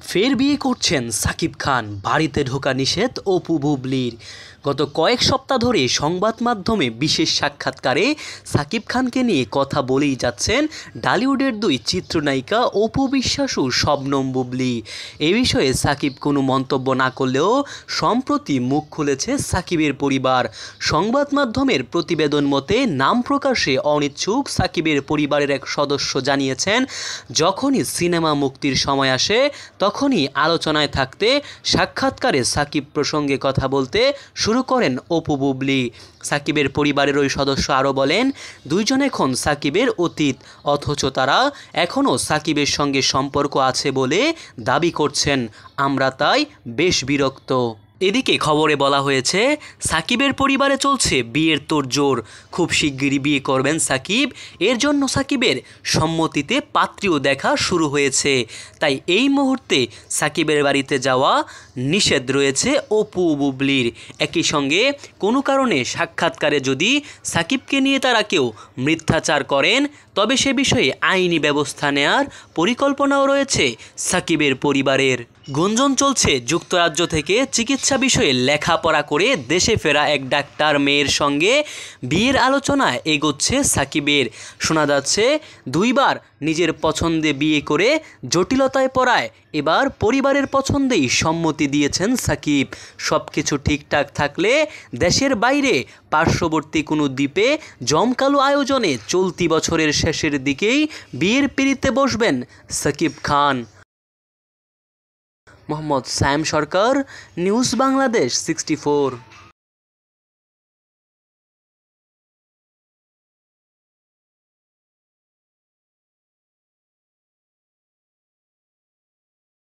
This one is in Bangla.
ফের বিয়ে করছেন সাকিব খান, বাড়িতে ঢোকা নিষেধ অপু বুবলির। গত কয়েক সপ্তাহ ধরে সংবাদ মাধ্যমে বিশেষ সাক্ষাৎকারে সাকিব খানকে নিয়ে কথা বলেই যাচ্ছেন ঢালিউডের দুই চিত্রনায়িকা অপু বিশ্বাস ও শবনম বুবলি। এ বিষয়ে সাকিব কোনো মন্তব্য না করলেও সম্প্রতি মুখ খুলেছে সাকিবের পরিবার। সংবাদ মাধ্যমের প্রতিবেদন মতে নাম প্রকাশে অনিচ্ছুক সাকিবের পরিবারের এক সদস্য জানিয়েছেন, যখনই সিনেমা মুক্তির সময় আসে তখনই আলোচনায় থাকতে সাক্ষাৎকারে সাকিব প্রসঙ্গে কথা বলতে শুরু করেন অপু বুবলি। সাকিবের পরিবারের ওই সদস্য আরও বলেন, দুইজন এখন সাকিবের অতীত, অথচ তারা এখনও সাকিবের সঙ্গে সম্পর্ক আছে বলে দাবি করছেন। আমরা তাই বেশ বিরক্ত। এদিকে খবরে বলা হয়েছে, সাকিবের পরিবারে চলছে বিয়ের তোড়জোড়। খুব শিগগিরই বিয়ে করবেন সাকিব। এর জন্য সাকিবের সম্মতিতে পাত্রীও দেখা শুরু হয়েছে। তাই এই মুহূর্তে সাকিবের বাড়িতে যাওয়া নিষেধ রয়েছে অপু বুবলির। একই সঙ্গে কোনো কারণে সাক্ষাৎকারে যদি সাকিবকে নিয়ে তারা কেউ মিথ্যাচার করেন, তবে সে বিষয়ে আইনি ব্যবস্থা নেওয়ার পরিকল্পনাও রয়েছে সাকিবের পরিবারের। গুঞ্জন চলছে, যুক্তরাজ্য থেকে চিকিৎসা বিষয়ে লেখাপড়া করে দেশে ফেরা এক ডাক্তার মেয়ের সঙ্গে বিয়ের আলোচনা এগোচ্ছে সাকিবের। শোনা যাচ্ছে, দুইবার নিজের পছন্দে বিয়ে করে জটিলতায় পড়ায় এবার পরিবারের পছন্দেই সম্মতি দিয়েছেন সাকিব। সব কিছু ঠিকঠাক থাকলে দেশের বাইরে পার্শ্ববর্তী কোনো দ্বীপে জমকালো আয়োজনে চলতি বছরের শেষের দিকেই বিয়ের পিঁড়িতে বসবেন সাকিব খান। মোহাম্মদ সায়েম সরকার, নিউজ বাংলাদেশ 64।